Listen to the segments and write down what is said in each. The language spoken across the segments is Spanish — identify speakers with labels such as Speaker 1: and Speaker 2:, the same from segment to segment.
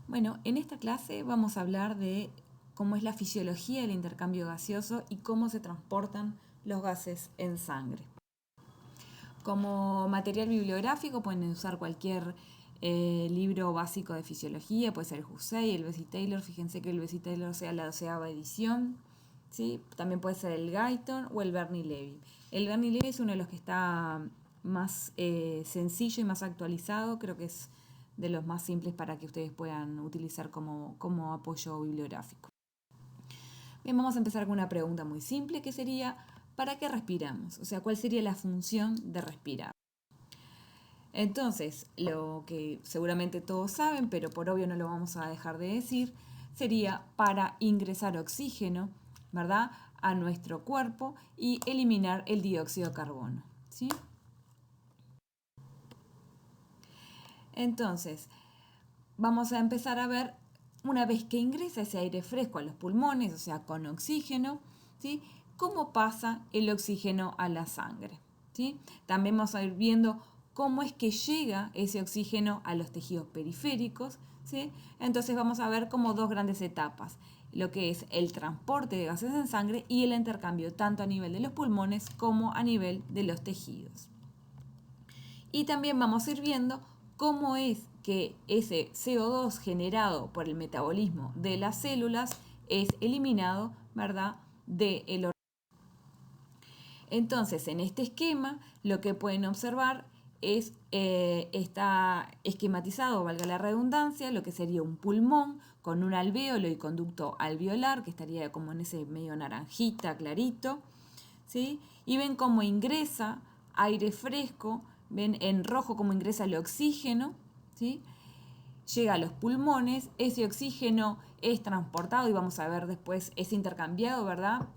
Speaker 1: Bueno, en esta clase vamos a hablar de cómo es la fisiología del intercambio gaseoso y cómo se transportan los gases en sangre. Como material bibliográfico pueden usar cualquier libro básico de fisiología, puede ser el Hussey, el Bessie Taylor, fíjense que el Bessie Taylor sea la 12ª edición, ¿sí? También puede ser el Guyton o el Bernie Levy. El Bernie Levy es uno de los que está más sencillo y más actualizado, creo que es de los más simples para que ustedes puedan utilizar como apoyo bibliográfico. Bien, vamos a empezar con una pregunta muy simple que sería, ¿para qué respiramos? O sea, ¿cuál sería la función de respirar? Entonces, lo que seguramente todos saben, pero por obvio no lo vamos a dejar de decir, sería para ingresar oxígeno, ¿verdad?, a nuestro cuerpo y eliminar el dióxido de carbono, ¿sí? Entonces, vamos a empezar a ver, una vez que ingresa ese aire fresco a los pulmones, o sea, con oxígeno, ¿sí?, cómo pasa el oxígeno a la sangre, ¿sí? También vamos a ir viendo cómo es que llega ese oxígeno a los tejidos periféricos, ¿sí? Entonces vamos a ver como dos grandes etapas, lo que es el transporte de gases en sangre y el intercambio tanto a nivel de los pulmones como a nivel de los tejidos. Y también vamos a ir viendo cómo es que ese CO2 generado por el metabolismo de las células es eliminado, ¿verdad?, del organismo. Entonces, en este esquema, lo que pueden observar es, está esquematizado, valga la redundancia, lo que sería un pulmón con un alvéolo y conducto alveolar, que estaría como en ese medio naranjita, clarito, ¿sí? Y ven cómo ingresa aire fresco, ven en rojo cómo ingresa el oxígeno, ¿sí? Llega a los pulmones, ese oxígeno es transportado y vamos a ver después, es intercambiado, ¿verdad?,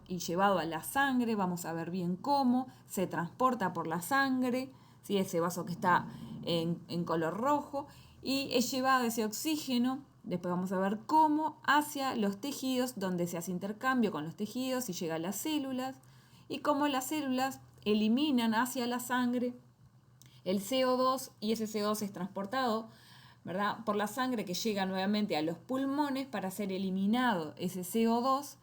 Speaker 1: y llevado a la sangre, vamos a ver bien cómo se transporta por la sangre, ¿sí?, ese vaso que está en color rojo, y es llevado ese oxígeno, después vamos a ver cómo, hacia los tejidos, donde se hace intercambio con los tejidos y llega a las células, y cómo las células eliminan hacia la sangre el CO2 y ese CO2 es transportado, ¿verdad?, por la sangre, que llega nuevamente a los pulmones para ser eliminado. Ese CO2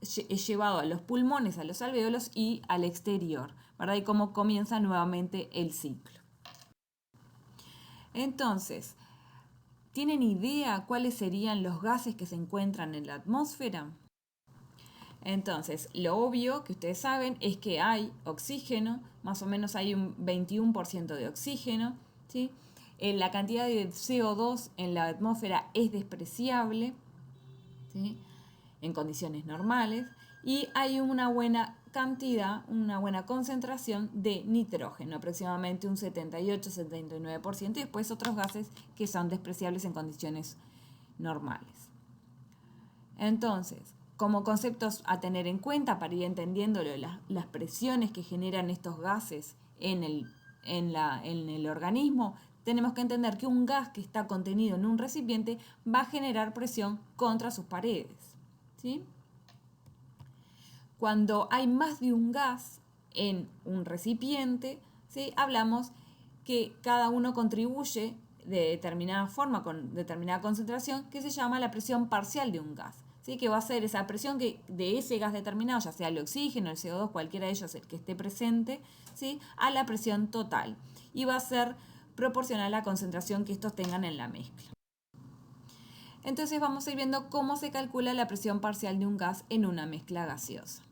Speaker 1: es llevado a los pulmones, a los alvéolos y al exterior, ¿verdad? Y cómo comienza nuevamente el ciclo. Entonces, ¿tienen idea cuáles serían los gases que se encuentran en la atmósfera? Entonces, lo obvio que ustedes saben es que hay oxígeno, más o menos hay un 21% de oxígeno, ¿sí? La cantidad de CO2 en la atmósfera es despreciable, ¿sí?, en condiciones normales, y hay una buena cantidad, una buena concentración de nitrógeno, aproximadamente un 78-79%, y después otros gases que son despreciables en condiciones normales. Entonces, como conceptos a tener en cuenta para ir entendiendo las presiones que generan estos gases en el organismo, tenemos que entender que un gas que está contenido en un recipiente va a generar presión contra sus paredes, ¿sí? Cuando hay más de un gas en un recipiente, ¿sí?, hablamos que cada uno contribuye de determinada forma, con determinada concentración, que se llama la presión parcial de un gas, ¿sí?, que va a ser esa presión que de ese gas determinado, ya sea el oxígeno, el CO2, cualquiera de ellos el que esté presente, ¿sí?, a la presión total, y va a ser proporcional a la concentración que estos tengan en la mezcla. Entonces vamos a ir viendo cómo se calcula la presión parcial de un gas en una mezcla gaseosa.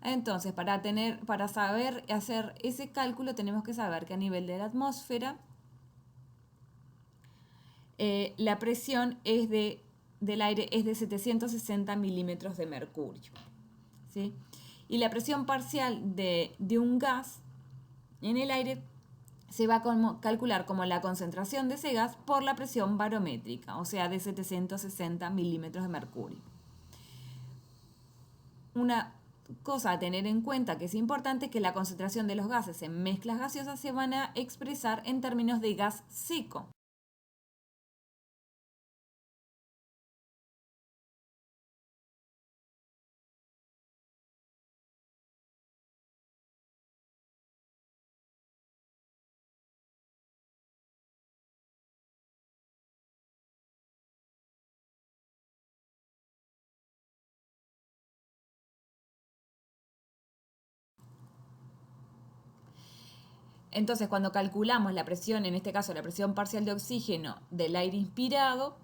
Speaker 1: Entonces, para saber hacer ese cálculo, tenemos que saber que a nivel de la atmósfera la presión del aire es de 760 milímetros de mercurio, ¿sí? Y la presión parcial de un gas en el aire se va a calcular como la concentración de ese gas por la presión barométrica, o sea, de 760 milímetros de mercurio. Una cosa a tener en cuenta que es importante es que la concentración de los gases en mezclas gaseosas se van a expresar en términos de gas seco. Entonces, cuando calculamos la presión, en este caso la presión parcial de oxígeno del aire inspirado,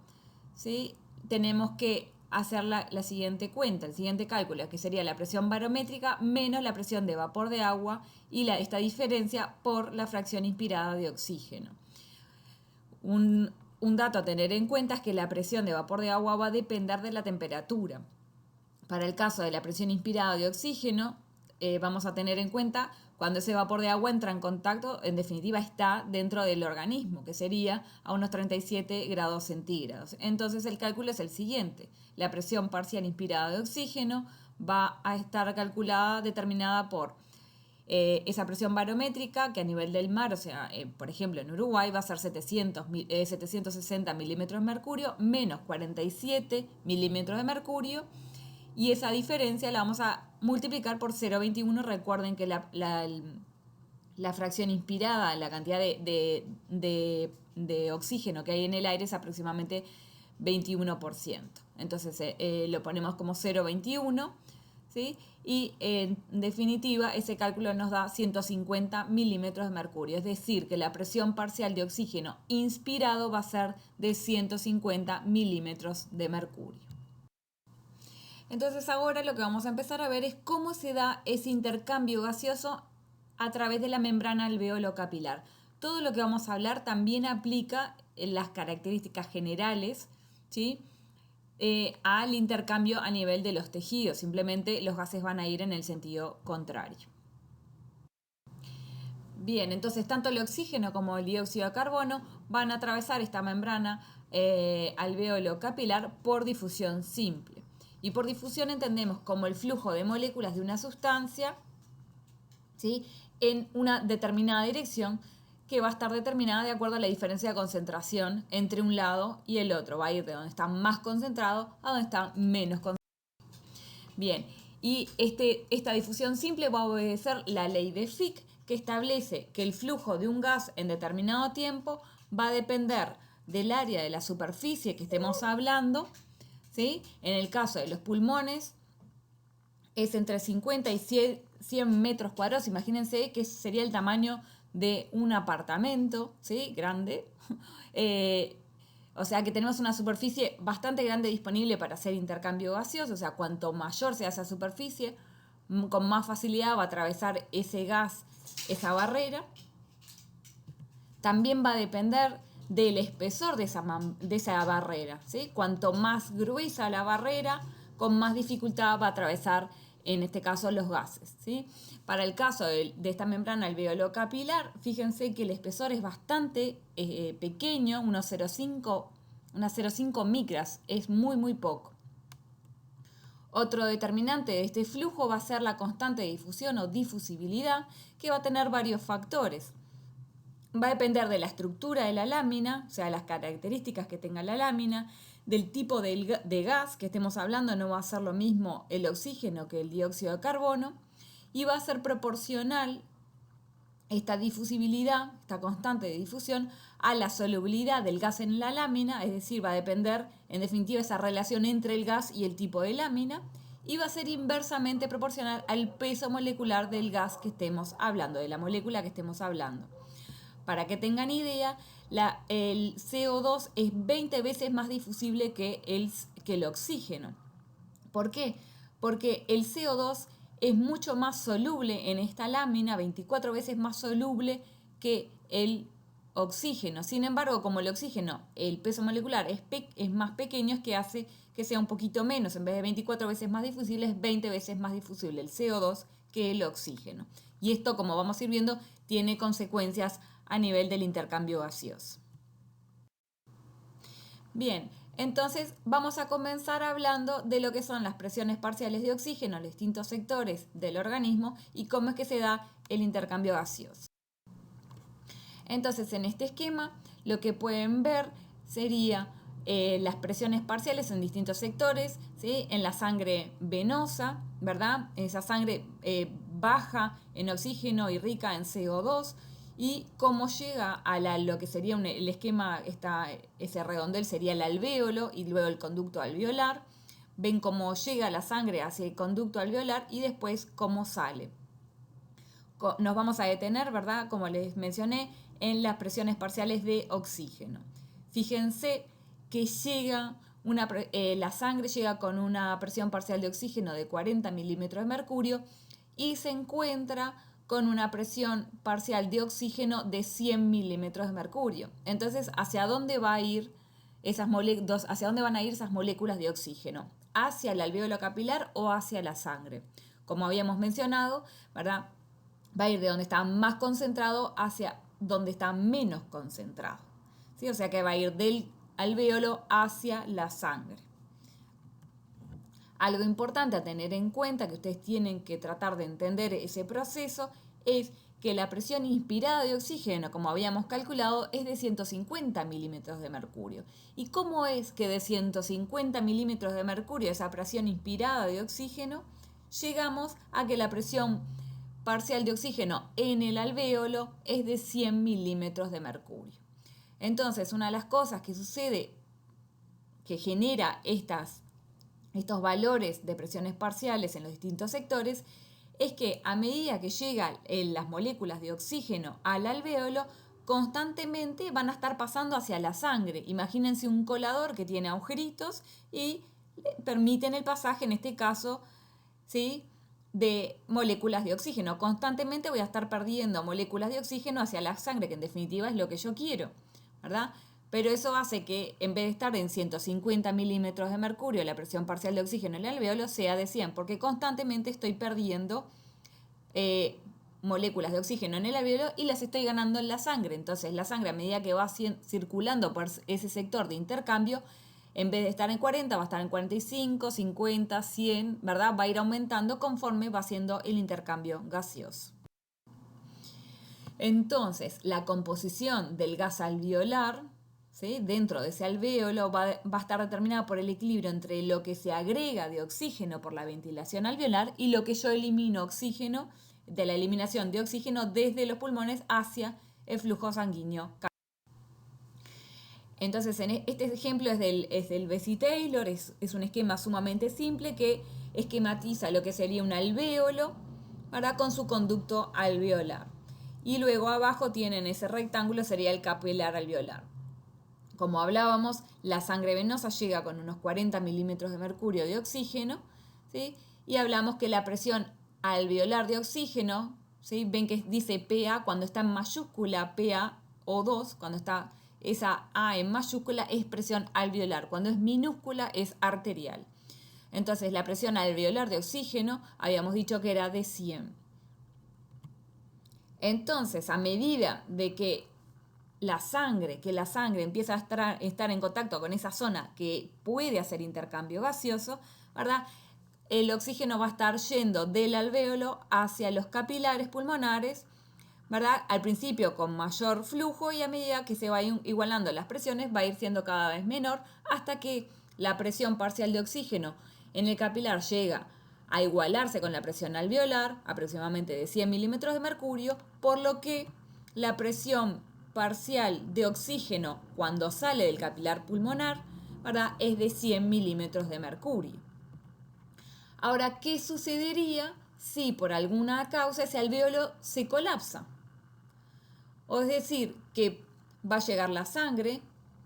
Speaker 1: ¿sí? Tenemos que hacer la siguiente cuenta, el siguiente cálculo, que sería la presión barométrica menos la presión de vapor de agua y esta diferencia por la fracción inspirada de oxígeno. Un dato a tener en cuenta es que la presión de vapor de agua va a depender de la temperatura. Para el caso de la presión inspirada de oxígeno, vamos a tener en cuenta cuando ese vapor de agua entra en contacto, en definitiva está dentro del organismo, que sería a unos 37 grados centígrados. Entonces el cálculo es el siguiente. La presión parcial inspirada de oxígeno va a estar calculada, determinada por esa presión barométrica, que a nivel del mar, o sea, por ejemplo en Uruguay va a ser 760 milímetros de mercurio menos 47 milímetros de mercurio. Y esa diferencia la vamos a multiplicar por 0,21. Recuerden que la fracción inspirada, la cantidad de oxígeno que hay en el aire es aproximadamente 21%. Entonces lo ponemos como 0,21, ¿sí? Y en definitiva ese cálculo nos da 150 milímetros de mercurio. Es decir, que la presión parcial de oxígeno inspirado va a ser de 150 milímetros de mercurio. Entonces ahora lo que vamos a empezar a ver es cómo se da ese intercambio gaseoso a través de la membrana alveolo capilar. Todo lo que vamos a hablar también aplica en las características generales, ¿sí? Al intercambio a nivel de los tejidos. Simplemente los gases van a ir en el sentido contrario. Bien, entonces tanto el oxígeno como el dióxido de carbono van a atravesar esta membrana alveolo capilar por difusión simple. Y por difusión entendemos como el flujo de moléculas de una sustancia, ¿sí?, en una determinada dirección que va a estar determinada de acuerdo a la diferencia de concentración entre un lado y el otro. Va a ir de donde está más concentrado a donde está menos concentrado. Bien, y esta difusión simple va a obedecer la ley de Fick, que establece que el flujo de un gas en determinado tiempo va a depender del área de la superficie que estemos hablando, ¿sí? En el caso de los pulmones es entre 50 y 100 metros cuadrados. Imagínense que sería el tamaño de un apartamento, ¿sí?, grande. O sea que tenemos una superficie bastante grande disponible para hacer intercambio gaseoso. O sea, cuanto mayor sea esa superficie, con más facilidad va a atravesar ese gas, esa barrera. También va a depender del espesor de esa barrera, ¿sí? Cuanto más gruesa la barrera, con más dificultad va a atravesar, en este caso, los gases, ¿sí? Para el caso de esta membrana alveolo capilar, fíjense que el espesor es bastante pequeño, unas 0,5 micras, es muy, muy poco. Otro determinante de este flujo va a ser la constante de difusión o difusibilidad, que va a tener varios factores. Va a depender de la estructura de la lámina, o sea, las características que tenga la lámina, del tipo de gas que estemos hablando. No va a ser lo mismo el oxígeno que el dióxido de carbono, y va a ser proporcional esta difusibilidad, esta constante de difusión, a la solubilidad del gas en la lámina. Es decir, va a depender, en definitiva, esa relación entre el gas y el tipo de lámina, y va a ser inversamente proporcional al peso molecular del gas que estemos hablando, de la molécula que estemos hablando. Para que tengan idea, el CO2 es 20 veces más difusible que el oxígeno. ¿Por qué? Porque el CO2 es mucho más soluble en esta lámina, 24 veces más soluble que el oxígeno. Sin embargo, como el oxígeno, el peso molecular es más pequeño, es que hace que sea un poquito menos. En vez de 24 veces más difusible, es 20 veces más difusible el CO2 que el oxígeno. Y esto, como vamos a ir viendo, tiene consecuencias a nivel del intercambio gaseoso. Bien, entonces vamos a comenzar hablando de lo que son las presiones parciales de oxígeno en los distintos sectores del organismo y cómo es que se da el intercambio gaseoso. Entonces, en este esquema lo que pueden ver sería las presiones parciales en distintos sectores, ¿sí? En la sangre venosa, ¿verdad? Esa sangre baja en oxígeno y rica en CO2. Y cómo llega a lo que sería el esquema, ese redondel sería el alvéolo y luego el conducto alveolar. Ven cómo llega la sangre hacia el conducto alveolar y después cómo sale. nos vamos a detener, ¿verdad? Como les mencioné, en las presiones parciales de oxígeno. Fíjense que la sangre llega con una presión parcial de oxígeno de 40 milímetros de mercurio y se encuentra con una presión parcial de oxígeno de 100 milímetros de mercurio. Entonces, ¿hacia dónde van a ir esas moléculas de oxígeno? ¿Hacia el alvéolo capilar o hacia la sangre? Como habíamos mencionado, ¿verdad? Va a ir de donde está más concentrado hacia donde está menos concentrado. ¿Sí? O sea que va a ir del alvéolo hacia la sangre. Algo importante a tener en cuenta, que ustedes tienen que tratar de entender ese proceso, es que la presión inspirada de oxígeno, como habíamos calculado, es de 150 milímetros de mercurio. ¿Y cómo es que de 150 milímetros de mercurio, esa presión inspirada de oxígeno, llegamos a que la presión parcial de oxígeno en el alvéolo es de 100 milímetros de mercurio? Entonces, una de las cosas que sucede, que genera estos valores de presiones parciales en los distintos sectores, es que a medida que llegan las moléculas de oxígeno al alvéolo, constantemente van a estar pasando hacia la sangre. Imagínense un colador que tiene agujeritos y le permiten el pasaje, en este caso, ¿sí?, de moléculas de oxígeno. Constantemente voy a estar perdiendo moléculas de oxígeno hacia la sangre, que en definitiva es lo que yo quiero, ¿verdad? Pero eso hace que en vez de estar en 150 milímetros de mercurio, la presión parcial de oxígeno en el alvéolo sea de 100, porque constantemente estoy perdiendo moléculas de oxígeno en el alvéolo y las estoy ganando en la sangre. Entonces la sangre, a medida que va circulando por ese sector de intercambio, en vez de estar en 40, va a estar en 45, 50, 100, ¿verdad? Va a ir aumentando conforme va haciendo el intercambio gaseoso. Entonces, la composición del gas alveolar, ¿sí?, dentro de ese alvéolo va a estar determinada por el equilibrio entre lo que se agrega de oxígeno por la ventilación alveolar y lo que yo elimino oxígeno, de la eliminación de oxígeno desde los pulmones hacia el flujo sanguíneo. Entonces, este ejemplo es del Bessey-Taylor, es un esquema sumamente simple que esquematiza lo que sería un alvéolo, ¿verdad?, con su conducto alveolar. Y luego abajo tienen ese rectángulo, sería el capilar alveolar. Como hablábamos, la sangre venosa llega con unos 40 milímetros de mercurio de oxígeno, ¿sí?, y hablamos que la presión alveolar de oxígeno, ¿sí?, ven que dice PA cuando está en mayúscula, PA o 2, cuando está esa A en mayúscula es presión alveolar, cuando es minúscula es arterial. Entonces la presión alveolar de oxígeno habíamos dicho que era de 100. Entonces, a medida de que la sangre empieza a estar en contacto con esa zona que puede hacer intercambio gaseoso, ¿verdad?, el oxígeno va a estar yendo del alvéolo hacia los capilares pulmonares, ¿verdad?, al principio con mayor flujo, y a medida que se va igualando las presiones va a ir siendo cada vez menor hasta que la presión parcial de oxígeno en el capilar llega a igualarse con la presión alveolar, aproximadamente de 100 milímetros de mercurio, por lo que la presión parcial de oxígeno cuando sale del capilar pulmonar, ¿verdad?, es de 100 milímetros de mercurio. Ahora, ¿qué sucedería si por alguna causa ese alvéolo se colapsa? O es decir, que va a llegar la sangre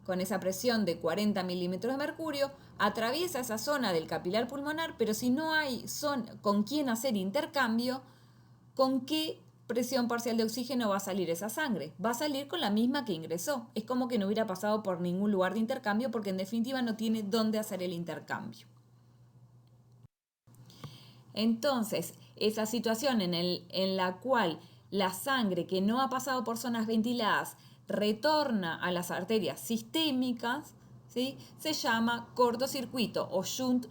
Speaker 1: con esa presión de 40 milímetros de mercurio, atraviesa esa zona del capilar pulmonar, pero si no hay con quién hacer intercambio, ¿con qué presión parcial de oxígeno va a salir esa sangre? Va a salir con la misma que ingresó. Es como que no hubiera pasado por ningún lugar de intercambio, porque en definitiva no tiene dónde hacer el intercambio. Entonces, esa situación en la cual la sangre que no ha pasado por zonas ventiladas retorna a las arterias sistémicas, ¿sí?, se llama cortocircuito o shunt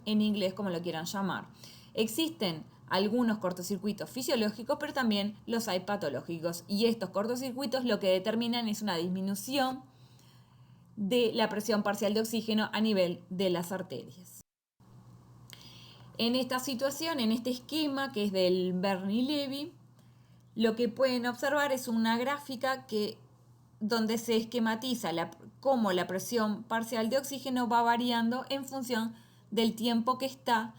Speaker 1: en inglés, como lo quieran llamar. Existen algunos cortocircuitos fisiológicos, pero también los hay patológicos, y estos cortocircuitos lo que determinan es una disminución de la presión parcial de oxígeno a nivel de las arterias. En esta situación, en este esquema que es del Bernoulli-Levy, lo que pueden observar es una gráfica donde se esquematiza cómo la presión parcial de oxígeno va variando en función del tiempo que está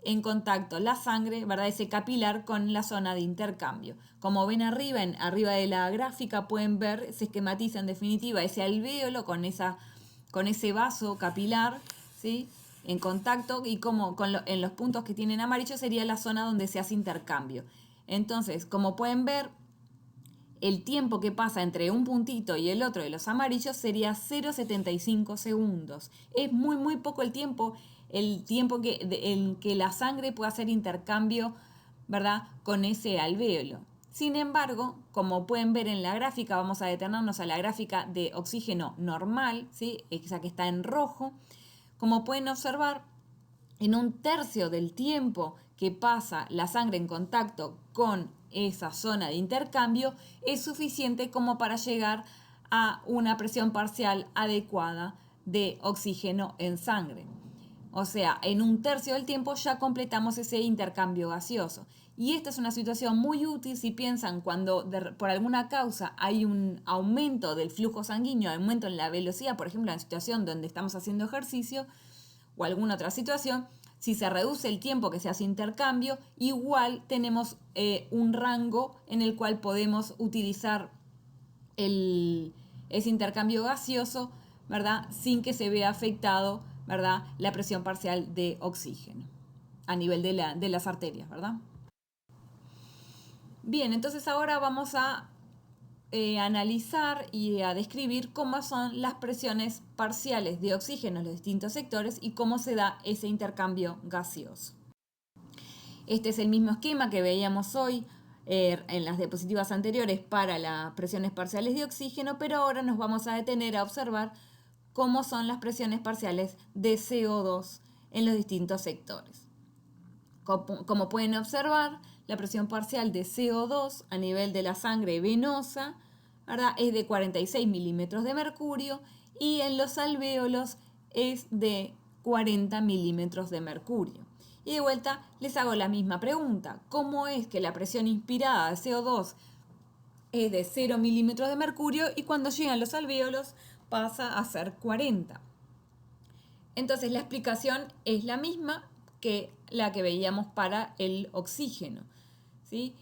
Speaker 1: en contacto la sangre, ¿verdad? Ese capilar con la zona de intercambio. Como ven arriba, arriba de la gráfica pueden ver, se esquematiza en definitiva ese alvéolo con ese vaso capilar, ¿sí? En contacto, y como en los puntos que tienen amarillo sería la zona donde se hace intercambio. Entonces, como pueden ver, el tiempo que pasa entre un puntito y el otro de los amarillos sería 0,75 segundos. Es muy, muy poco el tiempo en que la sangre puede hacer intercambio, ¿verdad?, con ese alvéolo. Sin embargo, como pueden ver en la gráfica, vamos a detenernos a la gráfica de oxígeno normal, ¿sí?, esa que está en rojo. Como pueden observar, en un tercio del tiempo que pasa la sangre en contacto con esa zona de intercambio es suficiente como para llegar a una presión parcial adecuada de oxígeno en sangre. O sea, en un tercio del tiempo ya completamos ese intercambio gaseoso. Y esta es una situación muy útil si piensan cuando por alguna causa hay un aumento del flujo sanguíneo, aumento en la velocidad, por ejemplo, en la situación donde estamos haciendo ejercicio, o alguna otra situación, si se reduce el tiempo que se hace intercambio, igual tenemos un rango en el cual podemos utilizar ese intercambio gaseoso, ¿verdad?, sin que se vea afectado, ¿verdad?, la presión parcial de oxígeno a nivel de las arterias, ¿verdad? Bien, entonces ahora vamos a analizar y a describir cómo son las presiones parciales de oxígeno en los distintos sectores y cómo se da ese intercambio gaseoso. Este es el mismo esquema que veíamos hoy en las diapositivas anteriores para las presiones parciales de oxígeno, pero ahora nos vamos a detener a observar cómo son las presiones parciales de CO2 en los distintos sectores. Como pueden observar, la presión parcial de CO2 a nivel de la sangre venosa, ¿verdad?, es de 46 milímetros de mercurio y en los alvéolos es de 40 milímetros de mercurio. Y de vuelta les hago la misma pregunta. ¿Cómo es que la presión inspirada de CO2 es de 0 milímetros de mercurio y cuando llegan los alvéolos pasa a ser 40? Entonces la explicación es la misma que la que veíamos para el oxígeno, ¿sí?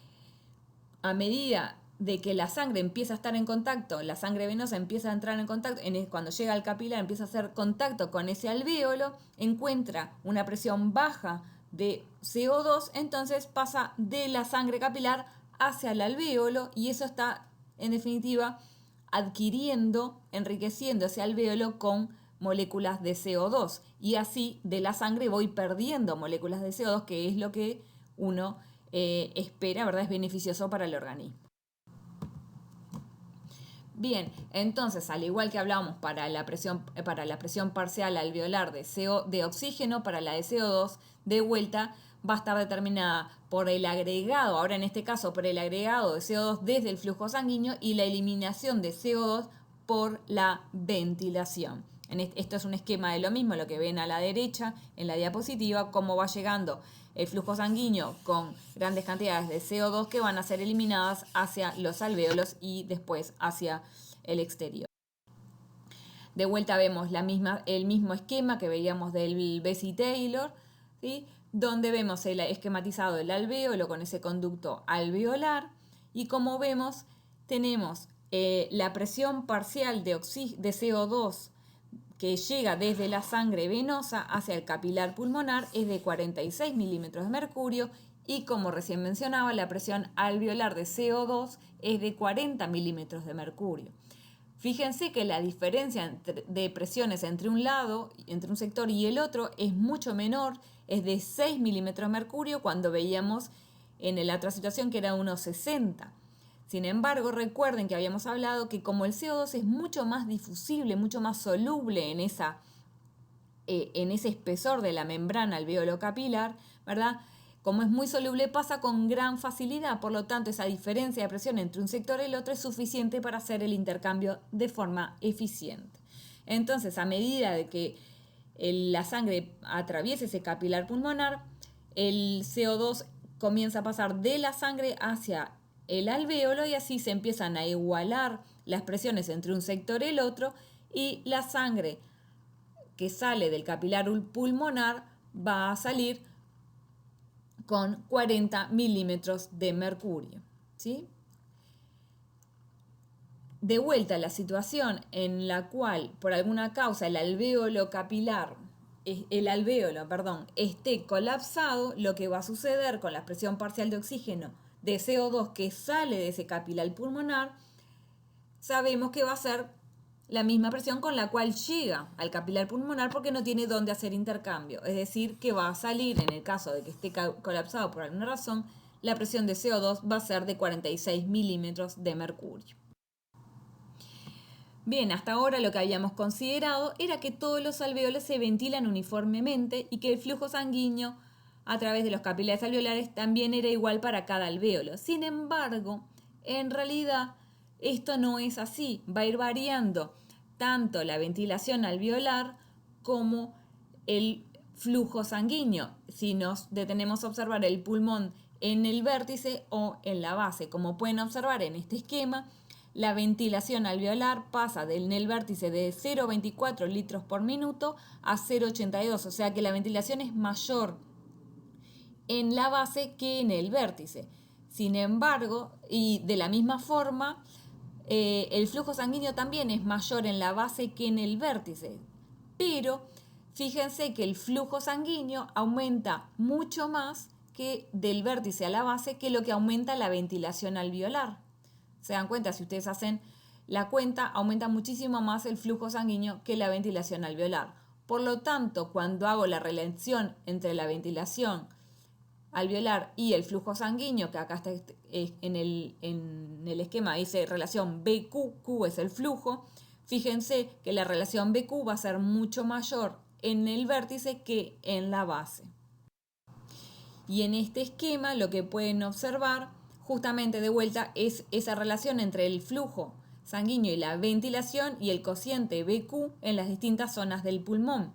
Speaker 1: A medida de que la sangre empieza a estar en contacto, la sangre venosa empieza a entrar en contacto, cuando llega al capilar empieza a hacer contacto con ese alvéolo, encuentra una presión baja de CO2, entonces pasa de la sangre capilar hacia el alvéolo y eso está, en definitiva, adquiriendo, enriqueciendo ese alvéolo con moléculas de CO2 y así de la sangre voy perdiendo moléculas de CO2, que es lo que uno espera, ¿verdad? Es beneficioso para el organismo. Bien, entonces, al igual que hablábamos para la presión parcial alveolar de oxígeno, para la de CO2, de vuelta va a estar determinada por el agregado, ahora en este caso por el agregado de CO2 desde el flujo sanguíneo y la eliminación de CO2 por la ventilación. Esto es un esquema de lo mismo, lo que ven a la derecha en la diapositiva, cómo va llegando el flujo sanguíneo con grandes cantidades de CO2 que van a ser eliminadas hacia los alvéolos y después hacia el exterior. De vuelta vemos el mismo esquema que veíamos del Bessey-Taylor, ¿sí?, donde vemos esquematizado el alvéolo con ese conducto alveolar y como vemos tenemos la presión parcial de CO2 que llega desde la sangre venosa hacia el capilar pulmonar es de 46 milímetros de mercurio y como recién mencionaba, la presión alveolar de CO2 es de 40 milímetros de mercurio. Fíjense que la diferencia de presiones entre un lado, entre un sector y el otro es mucho menor, es de 6 milímetros de mercurio cuando veíamos en la otra situación que era unos 60. Sin embargo, recuerden que habíamos hablado que como el CO2 es mucho más difusible, mucho más soluble en ese espesor de la membrana alveolo-capilar, ¿verdad? Como es muy soluble, pasa con gran facilidad. Por lo tanto, esa diferencia de presión entre un sector y el otro es suficiente para hacer el intercambio de forma eficiente. Entonces, a medida de que la sangre atraviese ese capilar pulmonar, el CO2 comienza a pasar de la sangre hacia el alvéolo y así se empiezan a igualar las presiones entre un sector y el otro y la sangre que sale del capilar pulmonar va a salir con 40 milímetros de mercurio, ¿sí? De vuelta a la situación en la cual por alguna causa el alvéolo esté colapsado, lo que va a suceder con la presión parcial de oxígeno de CO2 que sale de ese capilar pulmonar, sabemos que va a ser la misma presión con la cual llega al capilar pulmonar porque no tiene dónde hacer intercambio. Es decir, que va a salir, en el caso de que esté colapsado por alguna razón, la presión de CO2 va a ser de 46 milímetros de mercurio. Bien, hasta ahora lo que habíamos considerado era que todos los alvéolos se ventilan uniformemente y que el flujo sanguíneo a través de los capilares alveolares también era igual para cada alvéolo. Sin embargo, en realidad esto no es así, va a ir variando tanto la ventilación alveolar como el flujo sanguíneo, si nos detenemos a observar el pulmón en el vértice o en la base. Como pueden observar en este esquema, la ventilación alveolar pasa en el vértice de 0,24 litros por minuto a 0,82, o sea que la ventilación es mayor en la base que en el vértice. Sin embargo, y de la misma forma, el flujo sanguíneo también es mayor en la base que en el vértice, pero fíjense que el flujo sanguíneo aumenta mucho más que del vértice a la base que lo que aumenta la ventilación alveolar. Se dan cuenta, si ustedes hacen la cuenta, aumenta muchísimo más el flujo sanguíneo que la ventilación alveolar. Por lo tanto, cuando hago la relación entre la ventilación alveolar y el flujo sanguíneo, que acá está en el esquema dice relación BQ, Q es el flujo, fíjense que la relación BQ va a ser mucho mayor en el vértice que en la base. Y en este esquema lo que pueden observar justamente de vuelta es esa relación entre el flujo sanguíneo y la ventilación y el cociente BQ en las distintas zonas del pulmón.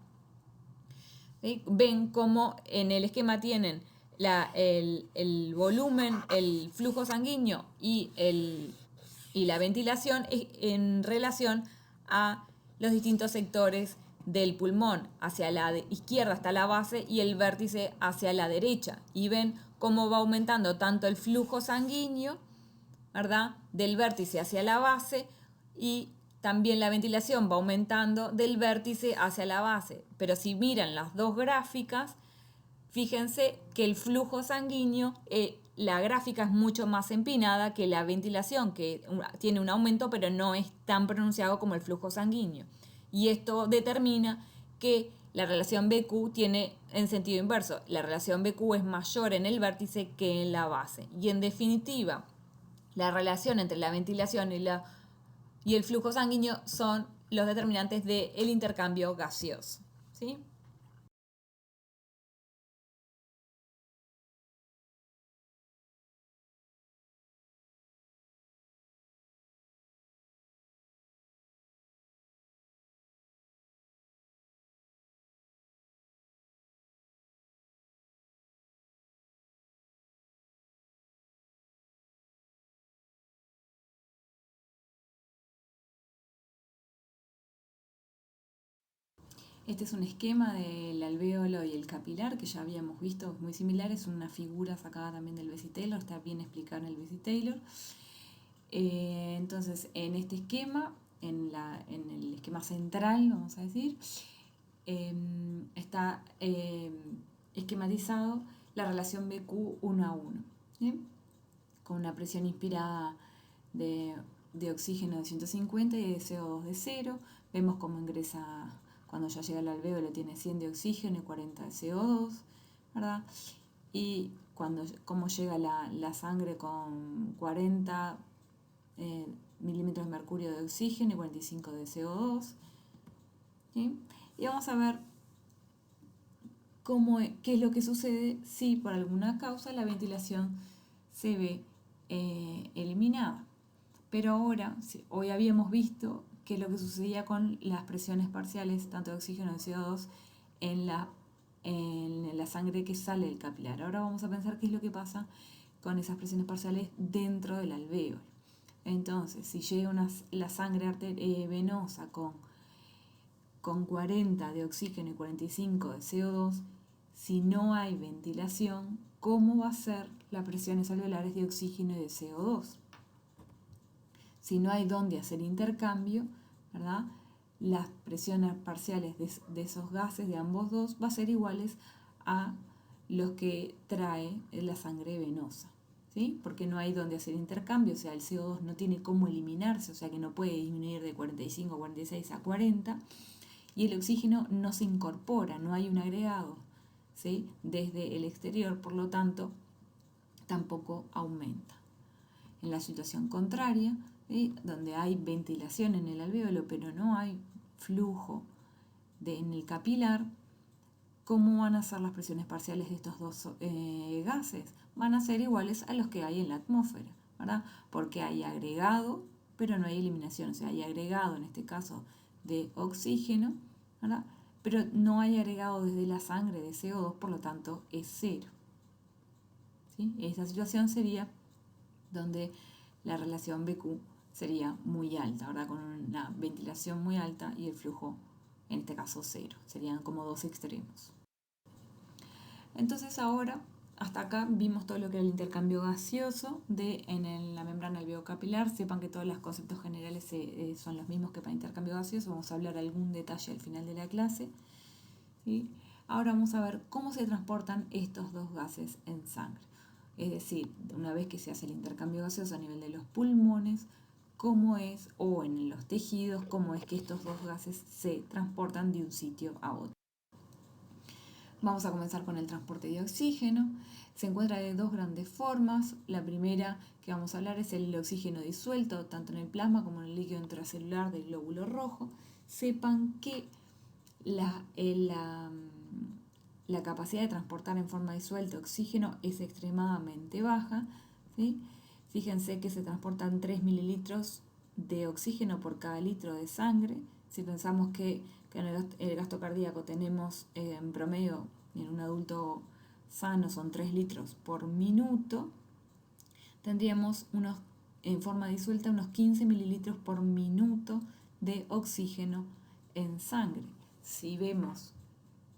Speaker 1: ¿Sí? Ven cómo en el esquema tienen el volumen, el flujo sanguíneo y la ventilación en relación a los distintos sectores del pulmón. Hacia la izquierda está la base y el vértice hacia la derecha. Y ven cómo va aumentando tanto el flujo sanguíneo, ¿verdad?, del vértice hacia la base, y también la ventilación va aumentando del vértice hacia la base. Pero si miran las dos gráficas, fíjense que el flujo sanguíneo, la gráfica es mucho más empinada que la ventilación, que tiene un aumento pero no es tan pronunciado como el flujo sanguíneo. Y esto determina que la relación BQ tiene en sentido inverso. La relación BQ es mayor en el vértice que en la base. Y en definitiva, la relación entre la ventilación y el flujo sanguíneo son los determinantes del intercambio gaseoso, ¿sí? Este es un esquema del alvéolo y el capilar que ya habíamos visto, es muy similar, es una figura sacada también del Bessie Taylor, está bien explicado en el Bessie Taylor. Entonces, en este esquema, en el esquema central, vamos a decir, está esquematizado la relación BQ 1 a 1, ¿sí?, con una presión inspirada de oxígeno de 150 y de CO2 de 0. Vemos cómo ingresa, cuando ya llega al alvéolo tiene 100 de oxígeno y 40 de CO2, ¿verdad? Y cómo llega la sangre con 40 milímetros de mercurio de oxígeno y 45 de CO2. ¿Sí? Y vamos a ver qué es lo que sucede si por alguna causa la ventilación se ve eliminada. Pero ahora, hoy habíamos visto qué es lo que sucedía con las presiones parciales, tanto de oxígeno y de CO2, en la sangre que sale del capilar. Ahora vamos a pensar qué es lo que pasa con esas presiones parciales dentro del alvéolo. Entonces, si llega la sangre venosa con 40 de oxígeno y 45 de CO2, si no hay ventilación, cómo va a ser las presiones alveolares de oxígeno y de CO2. Si no hay dónde hacer intercambio, ¿verdad?, las presiones parciales de esos gases de ambos dos va a ser iguales a los que trae la sangre venosa, ¿sí? Porque no hay dónde hacer intercambio, o sea, el CO2 no tiene cómo eliminarse, o sea que no puede disminuir de 45 o 46 a 40, y el oxígeno no se incorpora, no hay un agregado, ¿sí?, desde el exterior, por lo tanto, tampoco aumenta. En la situación contraria, ¿sí?, donde hay ventilación en el alvéolo, pero no hay flujo en el capilar, ¿cómo van a ser las presiones parciales de estos dos gases? Van a ser iguales a los que hay en la atmósfera, ¿verdad? Porque hay agregado, pero no hay eliminación. O sea, hay agregado, en este caso, de oxígeno, ¿verdad?, pero no hay agregado desde la sangre de CO2, por lo tanto, es cero, ¿sí? Esta situación sería donde la relación BQ sería muy alta, ¿verdad?, con una ventilación muy alta y el flujo, en este caso, cero. Serían como dos extremos. Entonces ahora, hasta acá vimos todo lo que era el intercambio gaseoso en la membrana alveocapilar. Sepan que todos los conceptos generales son los mismos que para intercambio gaseoso. Vamos a hablar algún detalle al final de la clase, ¿sí? Ahora vamos a ver cómo se transportan estos dos gases en sangre. Es decir, una vez que se hace el intercambio gaseoso a nivel de los pulmones, cómo es, o en los tejidos, cómo es que estos dos gases se transportan de un sitio a otro. Vamos a comenzar con el transporte de oxígeno. Se encuentra de dos grandes formas. La primera que vamos a hablar es el oxígeno disuelto, tanto en el plasma como en el líquido intracelular del glóbulo rojo. Sepan que la capacidad de transportar en forma disuelta oxígeno es extremadamente baja, ¿sí? Fíjense que se transportan 3 mililitros de oxígeno por cada litro de sangre. Si pensamos que en el gasto cardíaco tenemos en promedio en un adulto sano son 3 litros por minuto, tendríamos en forma disuelta unos 15 mililitros por minuto de oxígeno en sangre. Si vemos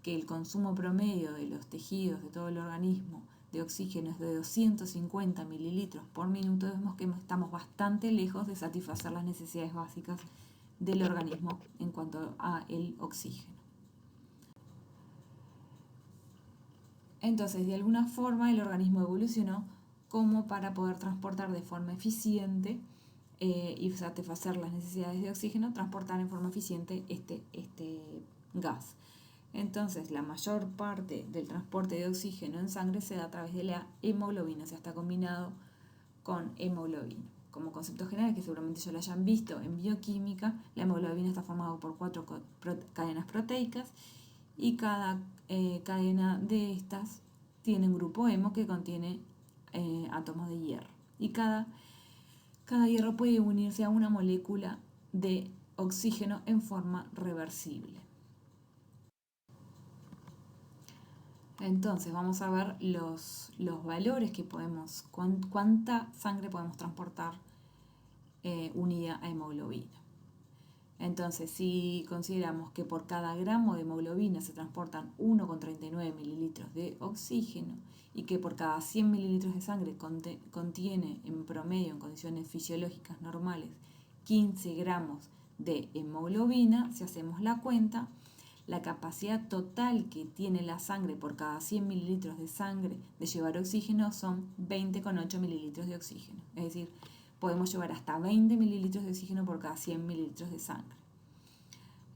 Speaker 1: que el consumo promedio de los tejidos de todo el organismo de oxígeno es de 250 mililitros por minuto, vemos que estamos bastante lejos de satisfacer las necesidades básicas del organismo en cuanto a el oxígeno. Entonces, de alguna forma, el organismo evolucionó como para poder transportar de forma eficiente y satisfacer las necesidades de oxígeno, transportar en forma eficiente este gas. Entonces, la mayor parte del transporte de oxígeno en sangre se da a través de la hemoglobina, o sea, está combinado con hemoglobina. Como concepto general, que seguramente ya lo hayan visto en bioquímica, la hemoglobina está formada por 4 cadenas proteicas y cada cadena de estas tiene un grupo hemo que contiene átomos de hierro. Y cada hierro puede unirse a una molécula de oxígeno en forma reversible. Entonces vamos a ver los valores que podemos, cuánta sangre podemos transportar unida a hemoglobina. Entonces, si consideramos que por cada gramo de hemoglobina se transportan 1,39 mililitros de oxígeno y que por cada 100 mililitros de sangre contiene en promedio, en condiciones fisiológicas normales, 15 gramos de hemoglobina, si hacemos la cuenta, la capacidad total que tiene la sangre por cada 100 mililitros de sangre de llevar oxígeno son 20,8 mililitros de oxígeno. Es decir, podemos llevar hasta 20 mililitros de oxígeno por cada 100 mililitros de sangre.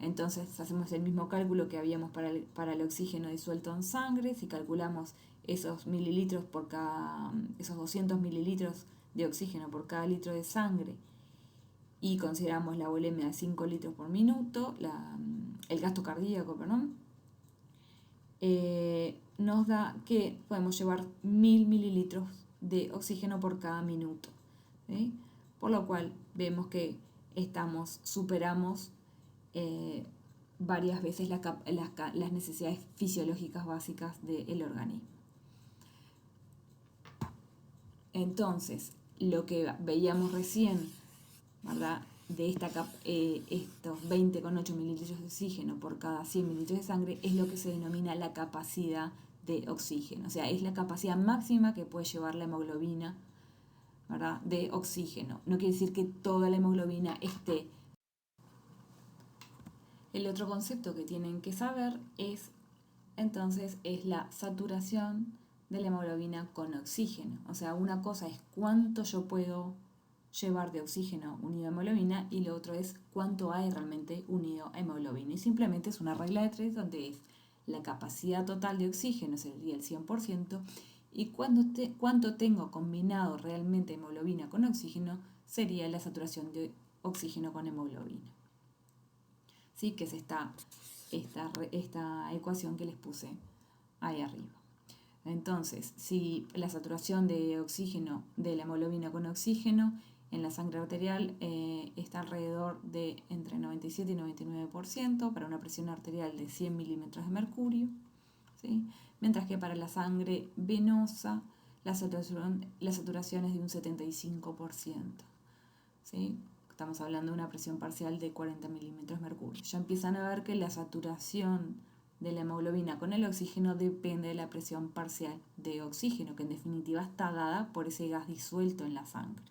Speaker 1: Entonces hacemos el mismo cálculo que habíamos para el oxígeno disuelto en sangre. Si calculamos esos mililitros por esos 200 mililitros de oxígeno por cada litro de sangre y consideramos la volemia de 5 litros por minuto, el gasto cardíaco, nos da que podemos llevar 1000 mililitros de oxígeno por cada minuto, ¿sí? Por lo cual vemos que superamos varias veces las necesidades fisiológicas básicas del organismo. Entonces, lo que veíamos recién, ¿verdad?, de estos 20,8 mililitros de oxígeno por cada 100 mililitros de sangre es lo que se denomina la capacidad de oxígeno. O sea, es la capacidad máxima que puede llevar la hemoglobina, ¿verdad?, de oxígeno. No quiere decir que toda la hemoglobina esté. El otro concepto que tienen que saber es, entonces, es la saturación de la hemoglobina con oxígeno. O sea, una cosa es cuánto yo puedo llevar de oxígeno unido a hemoglobina y lo otro es cuánto hay realmente unido a hemoglobina. Y simplemente es una regla de 3 donde es la capacidad total de oxígeno sería el 100% y cuánto tengo combinado realmente hemoglobina con oxígeno sería la saturación de oxígeno con hemoglobina. ¿Sí? Que es esta ecuación que les puse ahí arriba. Entonces, si la saturación de oxígeno de la hemoglobina con oxígeno en la sangre arterial está alrededor de entre 97 y 99% para una presión arterial de 100 milímetros de mercurio, ¿sí? Mientras que para la sangre venosa la saturación es de un 75%, ¿sí? Estamos hablando de una presión parcial de 40 milímetros de mercurio. Ya empiezan a ver que la saturación de la hemoglobina con el oxígeno depende de la presión parcial de oxígeno, que en definitiva está dada por ese gas disuelto en la sangre.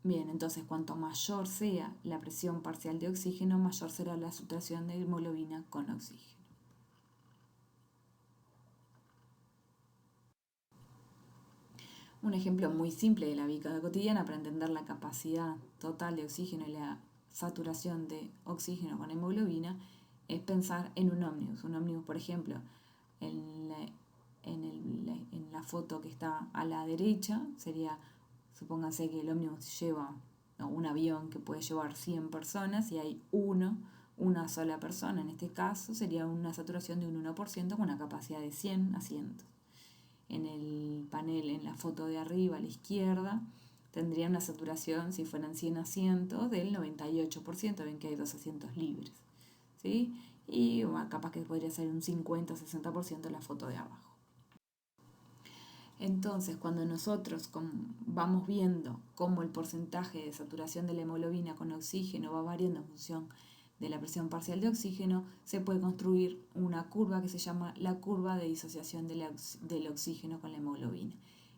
Speaker 1: Bien, entonces cuanto mayor sea la presión parcial de oxígeno, mayor será la saturación de hemoglobina con oxígeno. Un ejemplo muy simple de la vida cotidiana para entender la capacidad total de oxígeno y la saturación de oxígeno con hemoglobina es pensar en un ómnibus. Un ómnibus, por ejemplo, en la foto que está a la derecha, sería, supónganse que el ómnibus lleva un avión que puede llevar 100 personas y hay una sola persona. En este caso sería una saturación de un 1% con una capacidad de 100 asientos. En el panel, en la foto de arriba a la izquierda, tendría una saturación, si fueran 100 asientos, del 98%, ven que hay 2 asientos libres, ¿sí? Y capaz que podría ser un 50 o 60% la foto de abajo. Entonces, cuando nosotros vamos viendo cómo el porcentaje de saturación de la hemoglobina con oxígeno va variando en función de la presión parcial de oxígeno, se puede construir una curva que se llama la curva de disociación del oxígeno con la hemoglobina.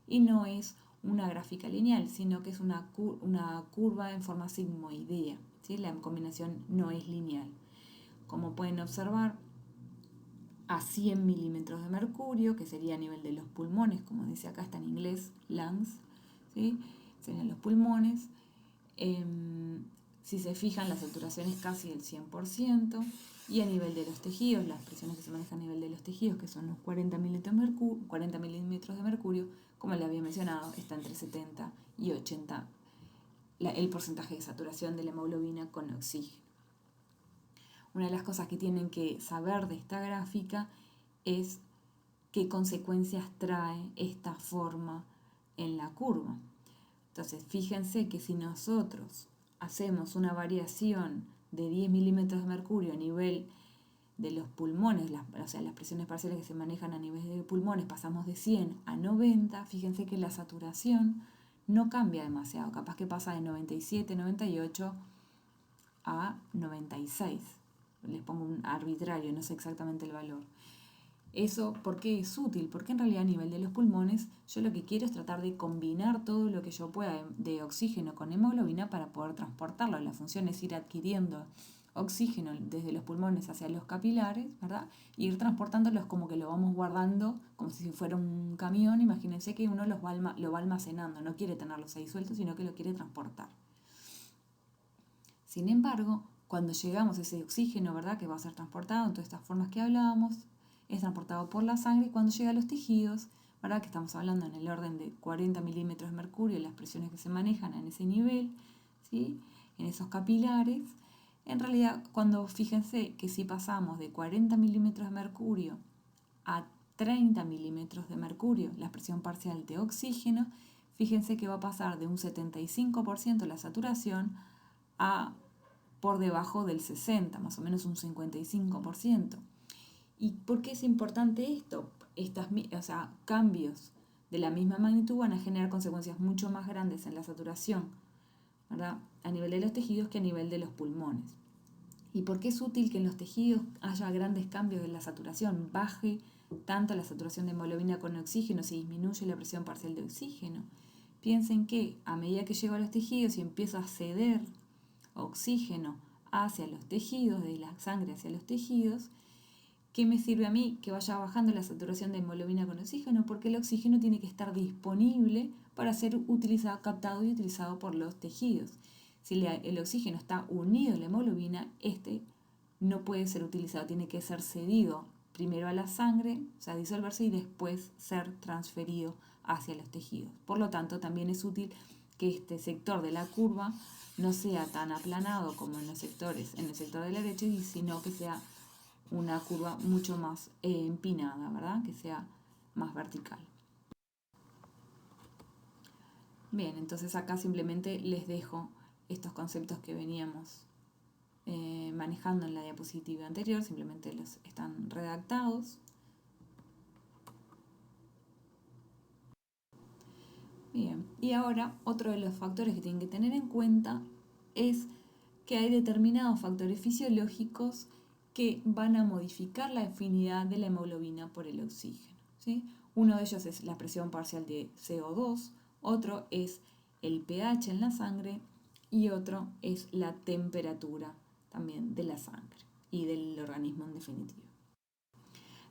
Speaker 1: Y no es una gráfica lineal, sino que es una curva en forma sigmoidea, ¿sí? La combinación no es lineal. Como pueden observar, a 100 milímetros de mercurio, que sería a nivel de los pulmones, como dice acá, está en inglés, lungs, ¿sí? Serían los pulmones. Si se fijan, la saturación es casi el 100%, y a nivel de los tejidos, las presiones que se manejan a nivel de los tejidos, que son los 40 milímetros de mercurio, como les había mencionado, está entre 70 y 80 el porcentaje de saturación de la hemoglobina con oxígeno. Una de las cosas que tienen que saber de esta gráfica es qué consecuencias trae esta forma en la curva. Entonces, fíjense que si nosotros hacemos una variación de 10 milímetros de mercurio a nivel de los pulmones, o sea, las presiones parciales que se manejan a nivel de pulmones, pasamos de 100 a 90, fíjense que la saturación no cambia demasiado, capaz que pasa de 97, 98 a 96. Les pongo un arbitrario, no sé exactamente el valor. ¿Eso por qué es útil? Porque en realidad a nivel de los pulmones yo lo que quiero es tratar de combinar todo lo que yo pueda de oxígeno con hemoglobina para poder transportarlo. La función es ir adquiriendo oxígeno desde los pulmones hacia los capilares, ¿verdad? Y ir transportándolos como que lo vamos guardando, como si fuera un camión. Imagínense que uno lo va almacenando, no quiere tenerlos ahí sueltos, sino que lo quiere transportar. Sin embargo, cuando llegamos a ese oxígeno, ¿verdad?, que va a ser transportado en todas estas formas que hablábamos, es transportado por la sangre y cuando llega a los tejidos, ¿verdad?, que estamos hablando en el orden de 40 milímetros de mercurio, las presiones que se manejan en ese nivel, ¿sí?, en esos capilares, en realidad, cuando fíjense que si pasamos de 40 milímetros de mercurio a 30 milímetros de mercurio, la presión parcial de oxígeno, fíjense que va a pasar de un 75% la saturación a por debajo del 60%, más o menos un 55%. ¿Y por qué es importante esto? Cambios de la misma magnitud van a generar consecuencias mucho más grandes en la saturación, ¿verdad?, a nivel de los tejidos que a nivel de los pulmones. ¿Y por qué es útil que en los tejidos haya grandes cambios de la saturación? Baje tanto la saturación de hemoglobina con oxígeno si disminuye la presión parcial de oxígeno. Piensen que a medida que llego a los tejidos y empiezo a ceder oxígeno hacia los tejidos, de la sangre hacia los tejidos, ¿qué me sirve a mí que vaya bajando la saturación de hemoglobina con oxígeno? Porque el oxígeno tiene que estar disponible para ser utilizado, captado y utilizado por los tejidos. Si el oxígeno está unido a la hemoglobina, este no puede ser utilizado, tiene que ser cedido primero a la sangre, o sea, disolverse y después ser transferido hacia los tejidos. Por lo tanto, también es útil que este sector de la curva no sea tan aplanado como en el sector de la derecha, sino que sea una curva mucho más empinada, ¿verdad? Que sea más vertical. Bien, entonces acá simplemente les dejo estos conceptos que veníamos manejando en la diapositiva anterior, simplemente los están redactados. Bien, y ahora otro de los factores que tienen que tener en cuenta es que hay determinados factores fisiológicos que van a modificar la afinidad de la hemoglobina por el oxígeno, ¿sí? Uno de ellos es la presión parcial de CO2, otro es el pH en la sangre y otro es la temperatura también de la sangre y del organismo en definitiva.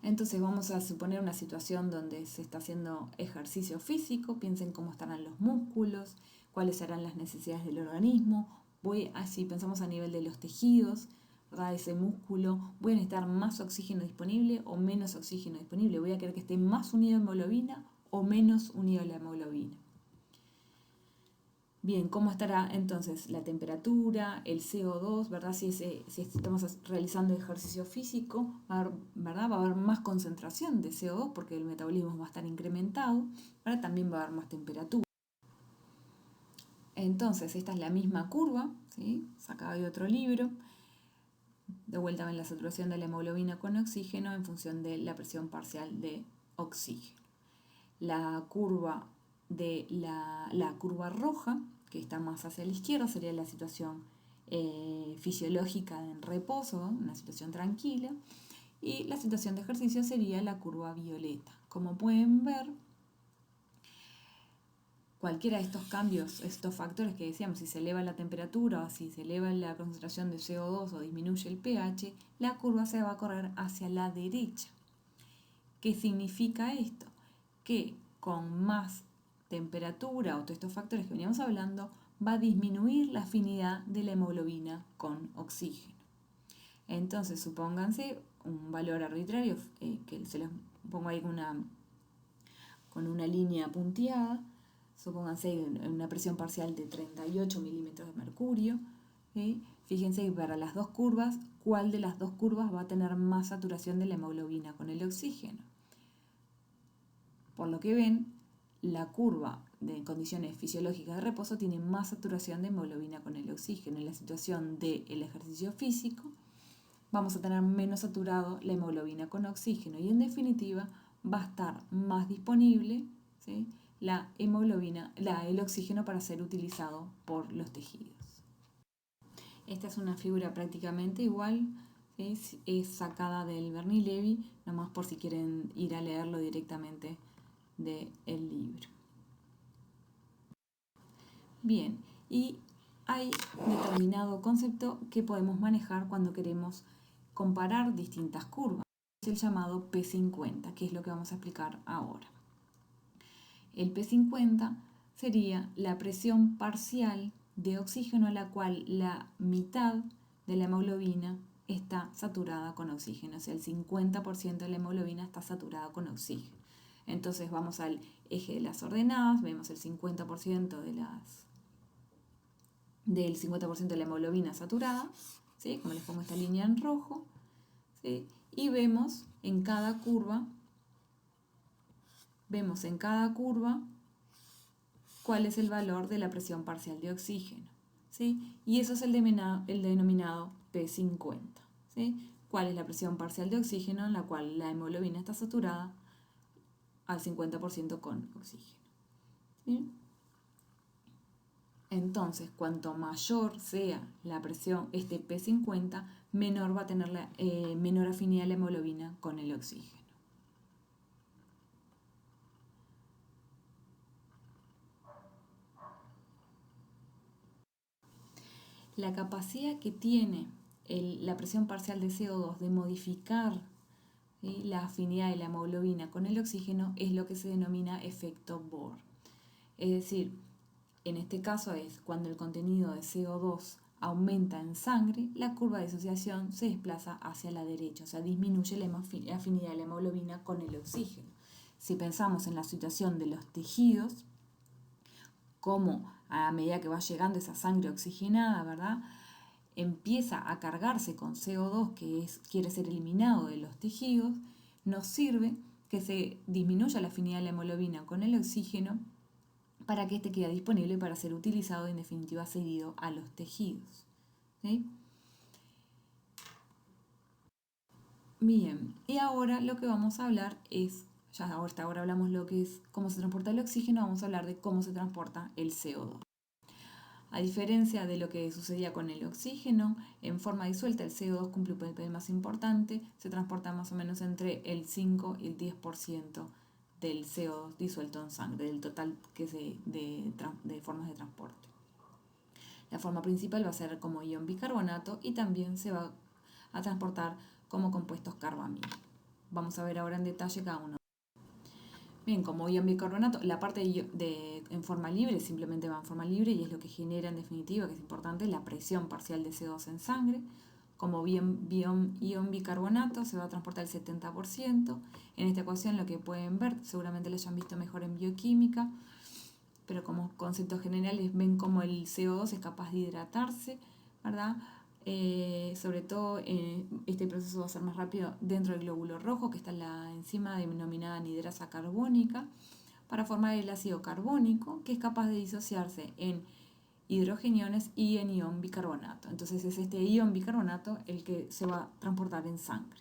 Speaker 1: Entonces vamos a suponer una situación donde se está haciendo ejercicio físico, piensen cómo estarán los músculos, cuáles serán las necesidades del organismo, así pensamos a nivel de los tejidos, ¿verdad? Ese músculo, voy a necesitar más oxígeno disponible o menos oxígeno disponible, voy a querer que esté más unido a la hemoglobina o menos unido a la hemoglobina. Bien, ¿cómo estará entonces la temperatura, el CO2, ¿verdad? Si estamos realizando ejercicio físico, ¿verdad? Va a haber más concentración de CO2 porque el metabolismo va a estar incrementado, ¿verdad? También va a haber más temperatura. Entonces, esta es la misma curva, ¿sí? Sacada de otro libro. De vuelta ven la saturación de la hemoglobina con oxígeno en función de la presión parcial de oxígeno. La curva la curva roja, que está más hacia la izquierda, sería la situación fisiológica en reposo, una situación tranquila, y la situación de ejercicio sería la curva violeta. Como pueden ver, cualquiera de estos cambios, estos factores que decíamos, si se eleva la temperatura o si se eleva la concentración de CO2 o disminuye el pH, la curva se va a correr hacia la derecha. ¿Qué significa esto? Que con más temperatura o todos estos factores que veníamos hablando, va a disminuir la afinidad de la hemoglobina con oxígeno. Entonces, supónganse un valor arbitrario, que se los pongo ahí con una línea punteada, supónganse una presión parcial de 38 milímetros de mercurio. ¿Sí? Fíjense que para las dos curvas, ¿cuál de las dos curvas va a tener más saturación de la hemoglobina con el oxígeno? Por lo que ven, la curva de condiciones fisiológicas de reposo tiene más saturación de hemoglobina con el oxígeno. En la situación del ejercicio físico vamos a tener menos saturado la hemoglobina con oxígeno y en definitiva va a estar más disponible, ¿sí? El oxígeno para ser utilizado por los tejidos. Esta es una figura prácticamente igual, ¿sí? Es sacada del Bernoulli, nomás por si quieren ir a leerlo directamente del libro. Bien, y hay determinado concepto que podemos manejar cuando queremos comparar distintas curvas. Es el llamado P50, que es lo que vamos a explicar ahora. El P50 sería la presión parcial de oxígeno a la cual la mitad de la hemoglobina está saturada con oxígeno, o sea, el 50% de la hemoglobina está saturada con oxígeno. Entonces vamos al eje de las ordenadas, vemos el 50% del 50% de la hemoglobina saturada, ¿sí? Como les pongo esta línea en rojo, ¿sí? Y vemos en cada curva cuál es el valor de la presión parcial de oxígeno, ¿sí? Y eso es el denominado P50, ¿sí? ¿Cuál es la presión parcial de oxígeno en la cual la hemoglobina está saturada al 50% con oxígeno? ¿Sí? Entonces, cuanto mayor sea la presión, este P50, menor va a tener menor afinidad la hemoglobina con el oxígeno. La capacidad que tiene la presión parcial de CO2 de modificar, ¿sí?, la afinidad de la hemoglobina con el oxígeno es lo que se denomina efecto Bohr. Es decir, en este caso es cuando el contenido de CO2 aumenta en sangre, la curva de disociación se desplaza hacia la derecha, o sea, disminuye la afinidad de la hemoglobina con el oxígeno. Si pensamos en la situación de los tejidos, como a medida que va llegando esa sangre oxigenada, ¿verdad?, empieza a cargarse con CO2 que quiere ser eliminado de los tejidos, nos sirve que se disminuya la afinidad de la hemoglobina con el oxígeno para que éste quede disponible para ser utilizado y en definitiva cedido a los tejidos. ¿Sí? Bien, y ahora lo que vamos a hablar es, ya hasta ahora hablamos lo que es cómo se transporta el oxígeno, vamos a hablar de cómo se transporta el CO2. A diferencia de lo que sucedía con el oxígeno, en forma disuelta el CO2 cumple un papel más importante, se transporta más o menos entre el 5 y el 10% del CO2 disuelto en sangre, del total de formas de transporte. La forma principal va a ser como ion bicarbonato y también se va a transportar como compuestos carbamino. Vamos a ver ahora en detalle cada uno. Bien, como ion bicarbonato, la parte en forma libre simplemente va en forma libre y es lo que genera en definitiva, que es importante, la presión parcial de CO2 en sangre. Como ion bicarbonato se va a transportar el 70%. En esta ecuación lo que pueden ver, seguramente lo hayan visto mejor en bioquímica, pero como conceptos generales ven cómo el CO2 es capaz de hidratarse, ¿verdad? Sobre todo este proceso va a ser más rápido dentro del glóbulo rojo, que está la enzima denominada anidrasa carbónica, para formar el ácido carbónico, que es capaz de disociarse en hidrogeniones y en ion bicarbonato. Entonces es este ion bicarbonato el que se va a transportar en sangre.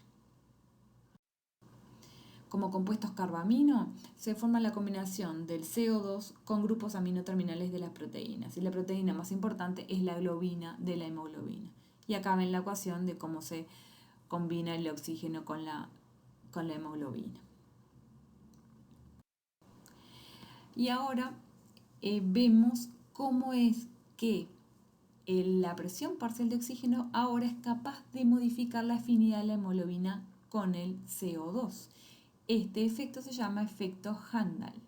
Speaker 1: Como compuestos carbamino, se forma la combinación del CO2 con grupos aminoterminales de las proteínas. Y la proteína más importante es la globina de la hemoglobina. Y acá ven la ecuación de cómo se combina el oxígeno con la hemoglobina. Y ahora vemos cómo es que la presión parcial de oxígeno ahora es capaz de modificar la afinidad de la hemoglobina con el CO2. Este efecto se llama efecto Handel.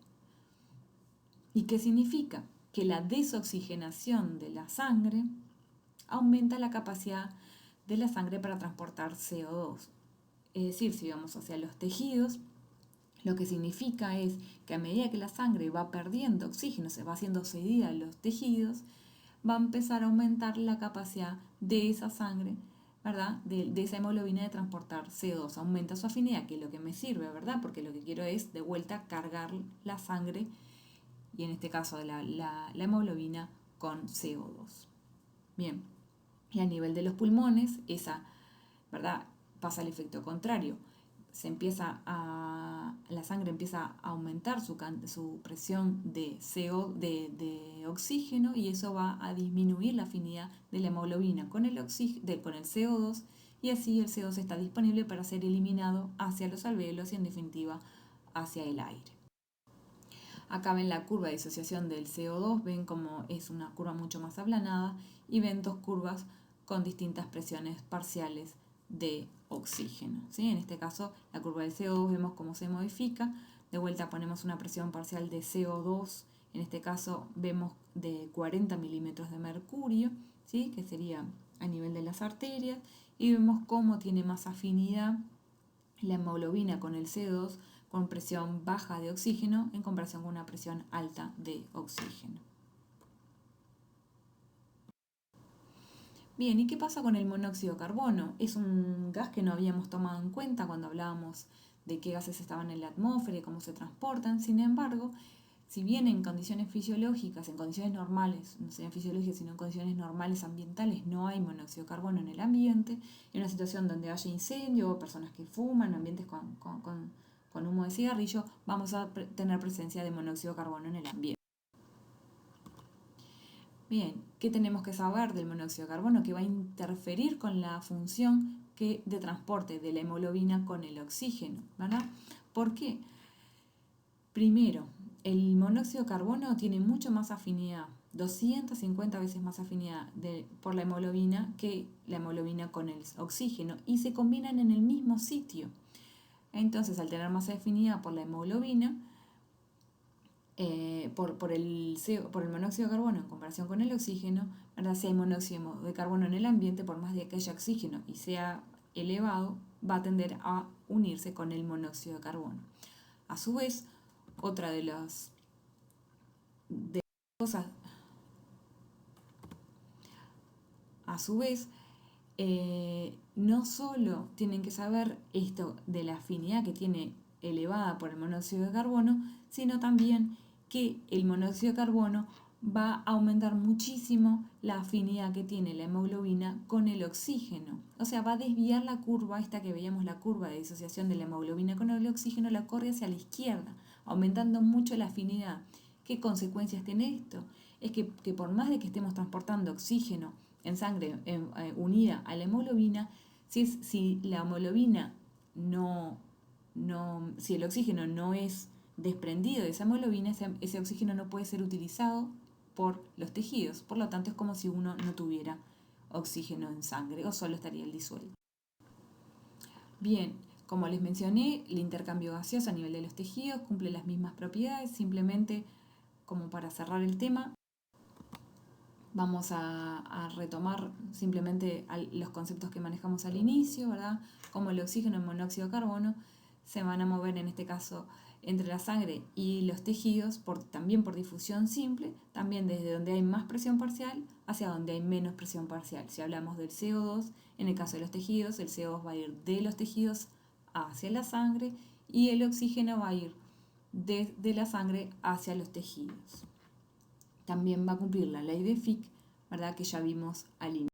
Speaker 1: ¿Y qué significa? Que la desoxigenación de la sangre aumenta la capacidad de la sangre para transportar CO2. Es decir, si vamos hacia los tejidos, lo que significa es que a medida que la sangre va perdiendo oxígeno, se va haciendo cedida a los tejidos, va a empezar a aumentar la capacidad de esa sangre, ¿verdad? De esa hemoglobina de transportar CO2. Aumenta su afinidad, que es lo que me sirve, ¿verdad? Porque lo que quiero es, de vuelta, cargar la sangre, y en este caso la hemoglobina, con CO2. Bien, y a nivel de los pulmones, ¿verdad?, pasa el efecto contrario. La sangre empieza a aumentar su presión de oxígeno, y eso va a disminuir la afinidad de la hemoglobina con el CO2, y así el CO2 está disponible para ser eliminado hacia los alvéolos y en definitiva hacia el aire. Acá ven la curva de disociación del CO2, ven como es una curva mucho más aplanada, y ven dos curvas con distintas presiones parciales de oxígeno, ¿sí? En este caso, la curva del CO2 vemos cómo se modifica. De vuelta ponemos una presión parcial de CO2, en este caso vemos de 40 milímetros de mercurio, ¿sí?, que sería a nivel de las arterias, y vemos cómo tiene más afinidad la hemoglobina con el CO2 con presión baja de oxígeno en comparación con una presión alta de oxígeno. Bien, ¿y qué pasa con el monóxido de carbono? Es un gas que no habíamos tomado en cuenta cuando hablábamos de qué gases estaban en la atmósfera y cómo se transportan. Sin embargo, si bien en condiciones fisiológicas, en condiciones normales, no sean fisiológicas, sino en condiciones normales ambientales, no hay monóxido de carbono en el ambiente, en una situación donde haya incendio, personas que fuman, ambientes con humo de cigarrillo, vamos a tener presencia de monóxido de carbono en el ambiente. Bien, ¿qué tenemos que saber del monóxido de carbono? Que va a interferir con la función de transporte de la hemoglobina con el oxígeno, ¿verdad? ¿Por qué? Primero, el monóxido de carbono tiene mucho más afinidad, 250 veces más afinidad por la hemoglobina que la hemoglobina con el oxígeno, y se combinan en el mismo sitio. Entonces, al tener más afinidad por la hemoglobina, por el monóxido de carbono en comparación con el oxígeno, ¿verdad? Si hay monóxido de carbono en el ambiente, por más de que haya oxígeno y sea elevado, va a tender a unirse con el monóxido de carbono. A su vez, otra de las cosas, a su vez, no solo tienen que saber esto de la afinidad que tiene elevada por el monóxido de carbono, sino también que el monóxido de carbono va a aumentar muchísimo la afinidad que tiene la hemoglobina con el oxígeno. O sea, va a desviar la curva, esta que veíamos, la curva de disociación de la hemoglobina con el oxígeno, la corre hacia la izquierda, aumentando mucho la afinidad. ¿Qué consecuencias tiene esto? Es que por más de que estemos transportando oxígeno en sangre unida a la hemoglobina, si la hemoglobina si el oxígeno no es desprendido de esa hemoglobina, ese oxígeno no puede ser utilizado por los tejidos. Por lo tanto, es como si uno no tuviera oxígeno en sangre o solo estaría el disuelto. Bien, como les mencioné, el intercambio gaseoso a nivel de los tejidos cumple las mismas propiedades. Simplemente, como para cerrar el tema, vamos a retomar simplemente los conceptos que manejamos al inicio, ¿verdad? Como el oxígeno y el monóxido de carbono se van a mover en este caso entre la sangre y los tejidos, también por difusión simple, también desde donde hay más presión parcial hacia donde hay menos presión parcial. Si hablamos del CO2, en el caso de los tejidos, el CO2 va a ir de los tejidos hacia la sangre y el oxígeno va a ir desde la sangre hacia los tejidos. También va a cumplir la ley de Fick, ¿verdad? Que ya vimos al inicio.